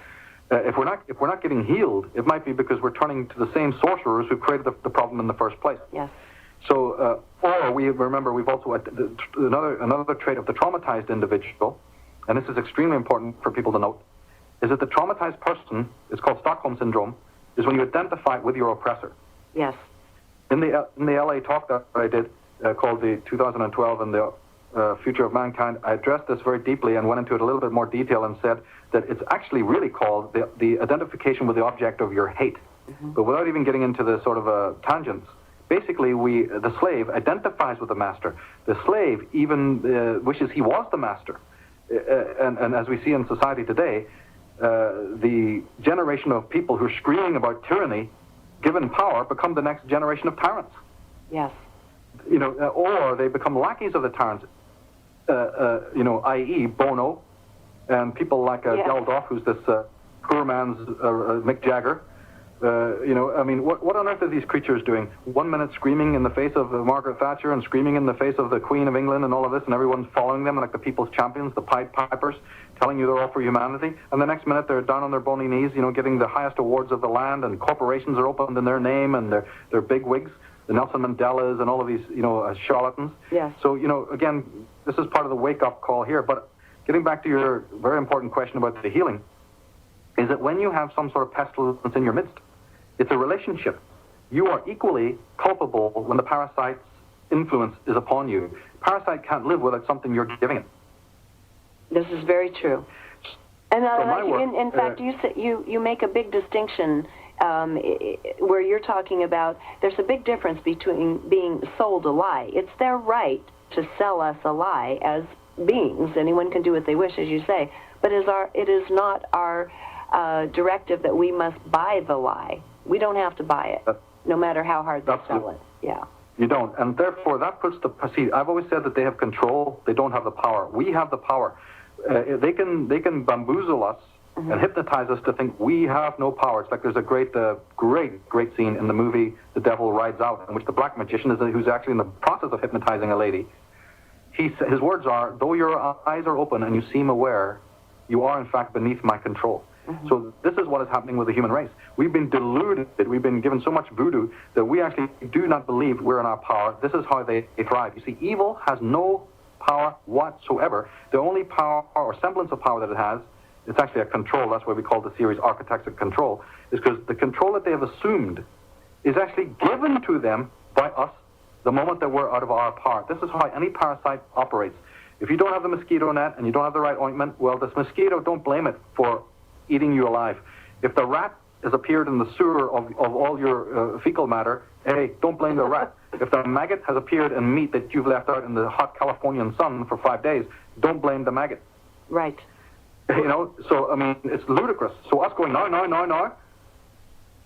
If we're not getting healed, it might be because we're turning to the same sorcerers who created the problem in the first place. Yes. So, or we've also another trait of the traumatized individual, and this is extremely important for people to note, is that the traumatized person, it's called Stockholm Syndrome, is when you identify with your oppressor. Yes. In the LA talk that I did called the 2012 and the Future of Mankind, I addressed this very deeply and went into it a little bit more detail and said that it's actually really called the identification with the object of your hate. But without even getting into the sort of tangents, basically the slave identifies with the master. The slave even wishes he was the master. And as we see in society today, the generation of people who are screaming about tyranny, given power, become the next generation of tyrants. Yes. Or they become lackeys of the tyrants, i.e. Bono, and people like Geldof, who's this poor man's Mick Jagger. What on earth are these creatures doing? 1 minute screaming in the face of Margaret Thatcher and screaming in the face of the Queen of England and all of this, and everyone's following them like the people's champions, the Pied Pipers, telling you they're all for humanity. And the next minute they're down on their bony knees, getting the highest awards of the land, and corporations are opened in their name, and they're big wigs, the Nelson Mandelas and all of these, charlatans. Yes. So, again, this is part of the wake-up call here. But getting back to your very important question about the healing, is that when you have some sort of pestilence in your midst, it's a relationship. You are equally culpable when the parasite's influence is upon you. Parasite can't live without something you're giving it. This is very true. And in fact, you make a big distinction where you're talking about there's a big difference between being sold a lie. It's their right to sell us a lie as beings. Anyone can do what they wish, as you say. But it is not our directive that we must buy the lie. We don't have to buy it, no matter how hard they sell it. Yeah. You don't. And therefore, that puts see, I've always said that they have control. They don't have the power. We have the power. They can bamboozle us and hypnotize us to think we have no power. It's like there's a great scene in the movie The Devil Rides Out, in which the black magician who's actually in the process of hypnotizing a lady. His words are, though your eyes are open and you seem aware, you are in fact beneath my control. So this is what is happening with the human race. We've been deluded. We've been given so much voodoo that we actually do not believe we're in our power. This is how they thrive. You see, evil has no power whatsoever. The only power or semblance of power that it has, it's actually a control. That's why we call the series Architects of Control, is because the control that they have assumed is actually given to them by us the moment that we're out of our power. This is how any parasite operates. If you don't have the mosquito net and you don't have the right ointment, well, this mosquito, don't blame it for eating you alive. If the rat has appeared in the sewer of all your fecal matter, hey, don't blame the rat. If the maggot has appeared in meat that you've left out in the hot Californian sun for 5 days, don't blame the maggot. Right. You know, so, I mean, it's ludicrous. So us going, no,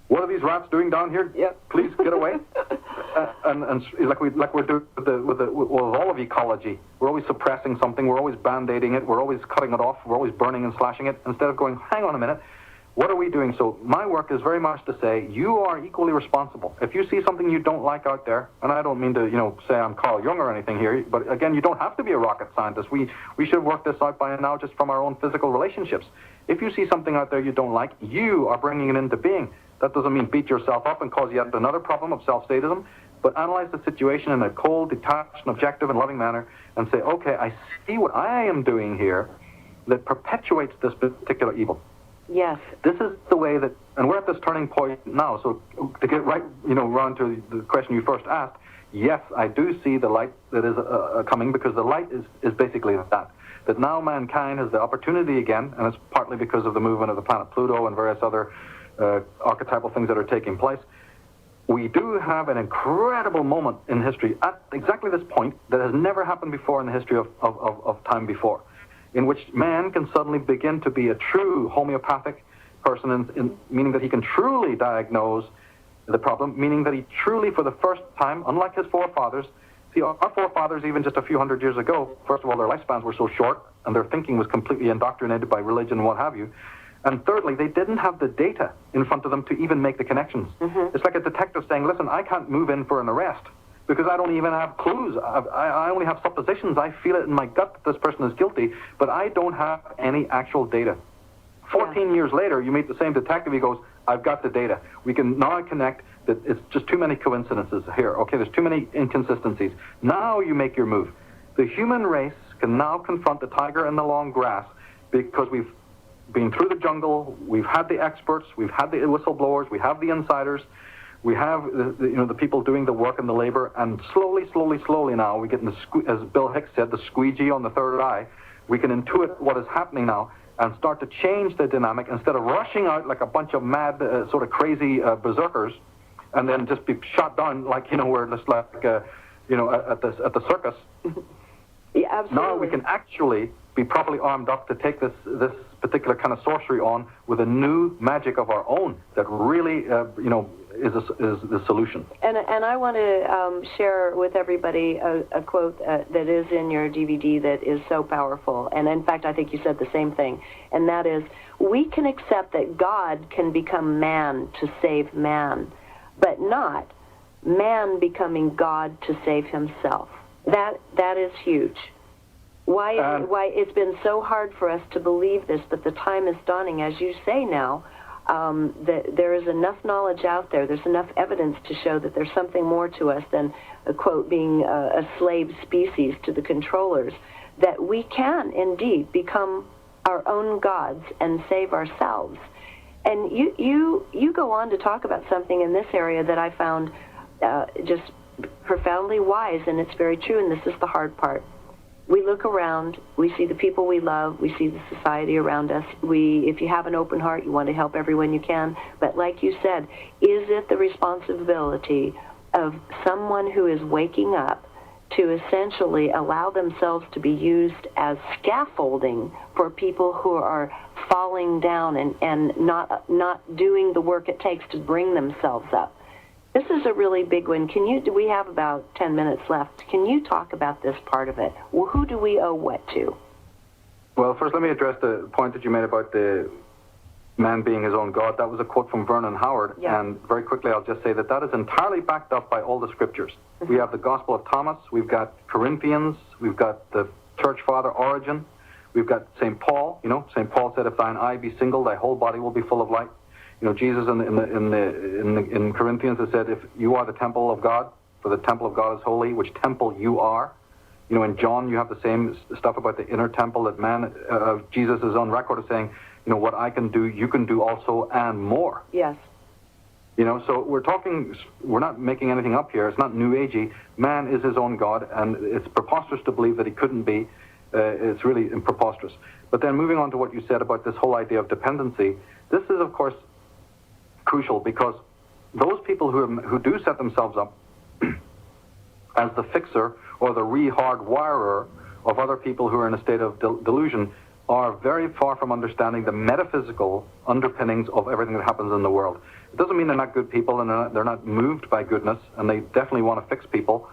what are these rats doing down here? Yep. Please get away. And like we're doing with all of ecology, we're always suppressing something, we're always band-aiding it, we're always cutting it off, we're always burning and slashing it, instead of going, hang on a minute, what are we doing? So my work is very much to say, you are equally responsible. If you see something you don't like out there, and I don't mean to, say I'm Carl Jung or anything here, but again, you don't have to be a rocket scientist. We should work this out by now just from our own physical relationships. If you see something out there you don't like, you are bringing it into being. That doesn't mean beat yourself up and cause yet another problem of self-sadism, but analyze the situation in a cold, detached, and objective and loving manner and say, okay, I see what I am doing here that perpetuates this particular evil. Yes. This is the way that, and we're at this turning point now, so to get right, round to the question you first asked, yes, I do see the light that is coming, because the light is basically that now mankind has the opportunity again, and it's partly because of the movement of the planet Pluto and various other archetypal things that are taking place. We do have an incredible moment in history at exactly this point that has never happened before in the history of time before, in which man can suddenly begin to be a true homeopathic person, meaning that he can truly diagnose the problem, meaning that he truly, for the first time, unlike his forefathers, see, our forefathers, even just a few hundred years ago, first of all, their lifespans were so short, and their thinking was completely indoctrinated by religion and what have you. And thirdly, they didn't have the data in front of them to even make the connections. It's like a detective saying, listen, I can't move in for an arrest because I don't even have clues. I only have suppositions. I feel it in my gut that this person is guilty, but I don't have any actual data. 14 years later, you meet the same detective. He goes, I've got the data. We can now connect that it's just too many coincidences here. Okay, there's too many inconsistencies. Now you make your move. The human race can now confront the tiger in the long grass because we've been through the jungle, we've had the experts, we've had the whistleblowers, we have the insiders, we have the people doing the work and the labor, and slowly now we get in as Bill Hicks said, the squeegee on the third eye. We can intuit what is happening now and start to change the dynamic instead of rushing out like a bunch of mad, sort of crazy berserkers, and then just be shot down like we're just like at the circus. Yeah, absolutely. Now we can actually be properly armed up to take this particular kind of sorcery on with a new magic of our own that really, is the solution. And I want to share with everybody a quote that is in your DVD that is so powerful. And in fact, I think you said the same thing. And that is, we can accept that God can become man to save man, but not man becoming God to save himself. That is huge. Why it's been so hard for us to believe this, but the time is dawning, as you say now, that there is enough knowledge out there, there's enough evidence to show that there's something more to us than, quote, being a slave species to the controllers, that we can indeed become our own gods and save ourselves. And you go on to talk about something in this area that I found just profoundly wise, and it's very true, and this is the hard part. We look around, we see the people we love, we see the society around us. If you have an open heart, you want to help everyone you can. But like you said, is it the responsibility of someone who is waking up to essentially allow themselves to be used as scaffolding for people who are falling down and not doing the work it takes to bring themselves up? This is a really big one. We have about 10 minutes left. Can you talk about this part of it? Well, who do we owe what to? Well, first let me address the point that you made about the man being his own God. That was a quote from Vernon Howard. Yeah. And very quickly I'll just say that is entirely backed up by all the scriptures. Mm-hmm. We have the Gospel of Thomas. We've got Corinthians. We've got the Church Father Origen. We've got St. Paul. St. Paul said, "If thine eye be single, thy whole body will be full of light." Jesus in Corinthians has said, "If you are the temple of God, for the temple of God is holy," which temple you are. In John, you have the same stuff about the inner temple that Jesus is on record as saying, what I can do, you can do also, and more. Yes. So we're not making anything up here. It's not New Agey. Man is his own God, and it's preposterous to believe that he couldn't be. It's really preposterous. But then moving on to what you said about this whole idea of dependency, this is, of course, crucial, because those people who do set themselves up as the fixer or the re-hardwirer of other people who are in a state of delusion are very far from understanding the metaphysical underpinnings of everything that happens in the world. It doesn't mean they're not good people and they're not moved by goodness, and they definitely want to fix people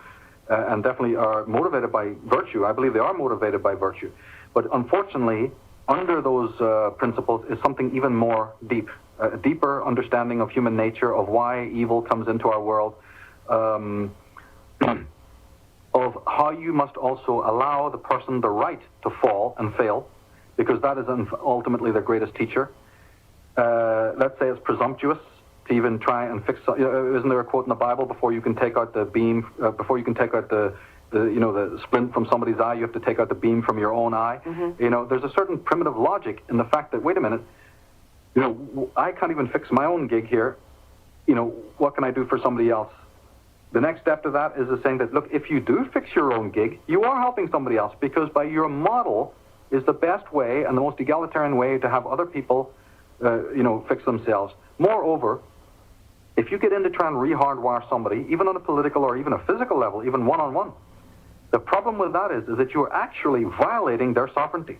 and definitely are motivated by virtue. I believe they are motivated by virtue. But unfortunately, under those principles is something even more deep, a deeper understanding of human nature, of why evil comes into our world, of how you must also allow the person the right to fall and fail, because that is ultimately the greatest teacher. Let's say it's presumptuous to even try and fix. Isn't there a quote in the Bible, before you can take out the beam, before you can take out the splint from somebody's eye, you have to take out the beam from your own eye? Mm-hmm. There's a certain primitive logic in the fact that, wait a minute, I can't even fix my own gig here. What can I do for somebody else? The next step to that is saying that, look, if you do fix your own gig, you are helping somebody else, because by your model is the best way and the most egalitarian way to have other people, fix themselves. Moreover, if you get in to try and re-hardwire somebody, even on a political or even a physical level, even one-on-one, the problem with that is that you are actually violating their sovereignty.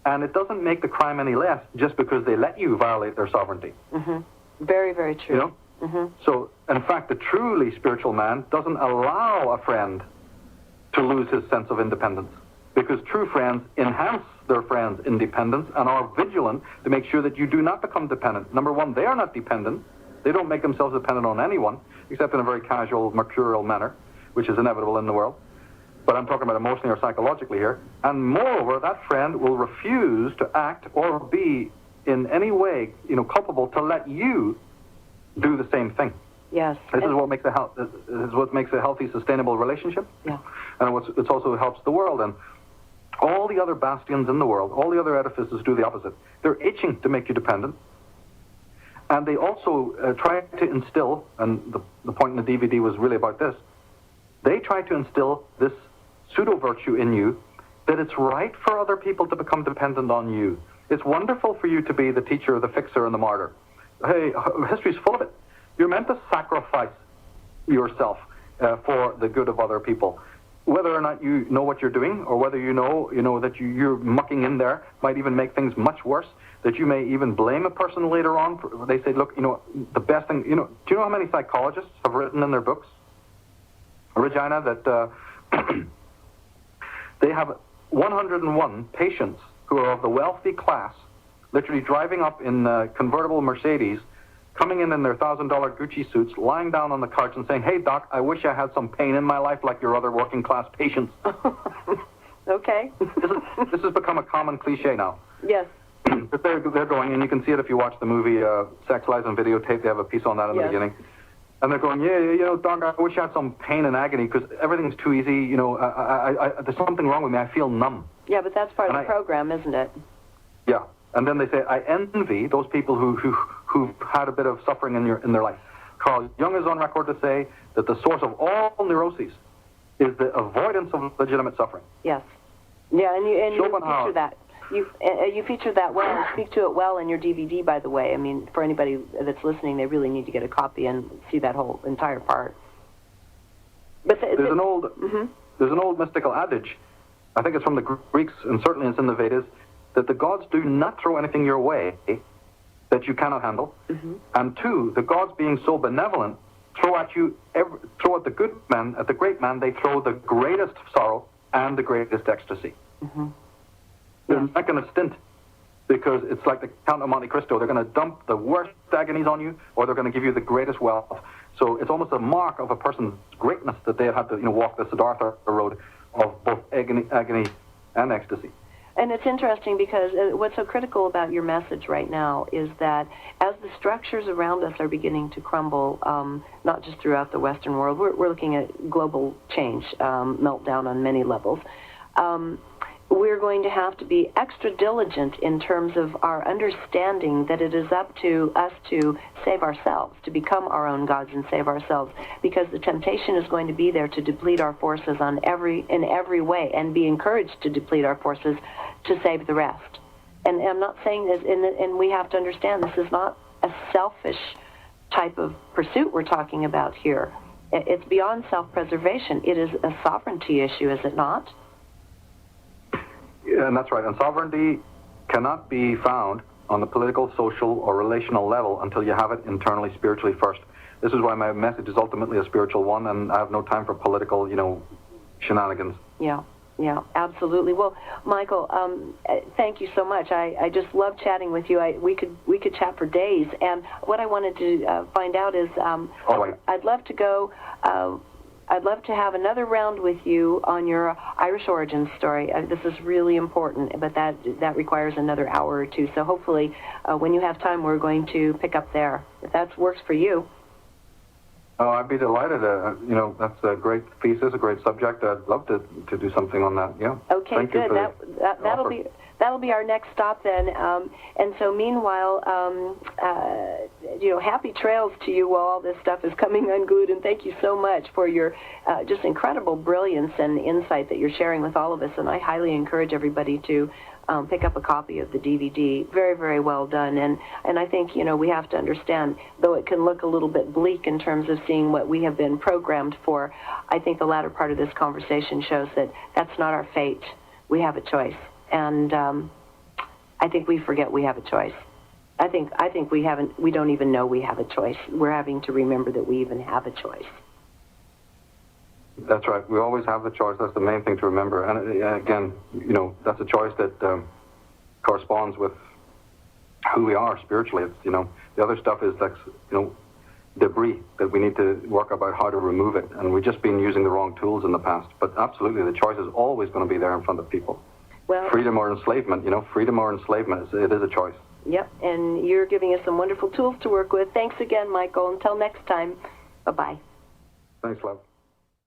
And it doesn't make the crime any less just because they let you violate their sovereignty. Mm-hmm. Very, very true. Mm-hmm. So, in fact, the truly spiritual man doesn't allow a friend to lose his sense of independence, because true friends enhance their friends' independence and are vigilant to make sure that you do not become dependent. Number one, they are not dependent. They don't make themselves dependent on anyone, except in a very casual, mercurial manner, which is inevitable in the world. But I'm talking about emotionally or psychologically here. And moreover, that friend will refuse to act or be in any way, culpable to let you do the same thing. Yes. This is what makes a healthy, sustainable relationship. Yeah. And it also helps the world. And all the other bastions in the world, all the other edifices do the opposite. They're itching to make you dependent. And they also try to instill, and the point in the DVD was really about this, they try to instill this pseudo-virtue in you, that it's right for other people to become dependent on you. It's wonderful for you to be the teacher, the fixer, and the martyr. Hey, history's full of it. You're meant to sacrifice yourself for the good of other people. Whether or not you know what you're doing, or whether you know that you're mucking in there, might even make things much worse, that you may even blame a person later on. They say, look, the best thing, do you know how many psychologists have written in their books, Regina, that they have 101 patients who are of the wealthy class, literally driving up in convertible Mercedes, coming in their $1,000 Gucci suits, lying down on the couch and saying, hey, doc, I wish I had some pain in my life like your other working class patients. Okay. This has become a common cliche now. Yes. But they're going, and you can see it if you watch the movie Sex, Lies, and Videotape. They have a piece on that in the beginning. And they're going, doc, I wish I had some pain and agony because everything's too easy. There's something wrong with me. I feel numb. Yeah, but that's part of the program, isn't it? Yeah. And then they say, I envy those people who've had a bit of suffering in their life. Carl Jung is on record to say that the source of all neuroses is the avoidance of legitimate suffering. Yes. Yeah, and you feature that. You feature that well and speak to it well in your DVD, by the way. I mean, for anybody that's listening, they really need to get a copy and see that whole entire part. But there's an old mystical adage, I think it's from the Greeks, and certainly it's in the Vedas, that the gods do not throw anything your way that you cannot handle. Mm-hmm. And two, the gods being so benevolent, throw at the good man, at the great man, they throw the greatest sorrow and the greatest ecstasy. Mm-hmm. They're not going to stint, because it's like the Count of Monte Cristo. They're going to dump the worst agonies on you, or they're going to give you the greatest wealth. So it's almost a mark of a person's greatness that they have had to walk the Siddhartha road of both agony and ecstasy. And it's interesting because what's so critical about your message right now is that as the structures around us are beginning to crumble, not just throughout the Western world, we're looking at global change, meltdown on many levels. We're going to have to be extra diligent in terms of our understanding that it is up to us to save ourselves, to become our own gods and save ourselves, because the temptation is going to be there to deplete our forces in every way, and be encouraged to deplete our forces to save the rest. And I'm not saying this, and we have to understand this is not a selfish type of pursuit we're talking about here. It's beyond self-preservation. It is a sovereignty issue, is it not? Yeah, and that's right. And sovereignty cannot be found on the political, social, or relational level until you have it internally, spiritually first. This is why my message is ultimately a spiritual one, and I have no time for political, shenanigans. Yeah, absolutely. Well, Michael, thank you so much. I just love chatting with you. We could chat for days. And what I wanted to find out is, I'd love to go. I'd love to have another round with you on your Irish origin story. This is really important, but that requires another hour or two. So hopefully, when you have time, we're going to pick up there. If that works for you. Oh, I'd be delighted. That's a great thesis, a great subject. I'd love to do something on that. Yeah. Okay, Thank good. That'll be our next stop then. And so, meanwhile, happy trails to you while all this stuff is coming unglued. And thank you so much for your just incredible brilliance and insight that you're sharing with all of us. And I highly encourage everybody to pick up a copy of the DVD. Very, very well done. And I think, we have to understand, though it can look a little bit bleak in terms of seeing what we have been programmed for, I think the latter part of this conversation shows that that's not our fate. We have a choice. And I think we forget we have a choice. I think we don't even know we have a choice. We're having to remember that we even have a choice. That's right. We always have the choice. That's the main thing to remember. And again, that's a choice that corresponds with who we are spiritually. It's, the other stuff is like, debris that we need to work about how to remove it. And we've just been using the wrong tools in the past. But absolutely, the choice is always going to be there in front of people. Well, freedom or enslavement, freedom or enslavement, it is a choice. Yep, and you're giving us some wonderful tools to work with. Thanks again, Michael. Until next time, bye-bye. Thanks, love.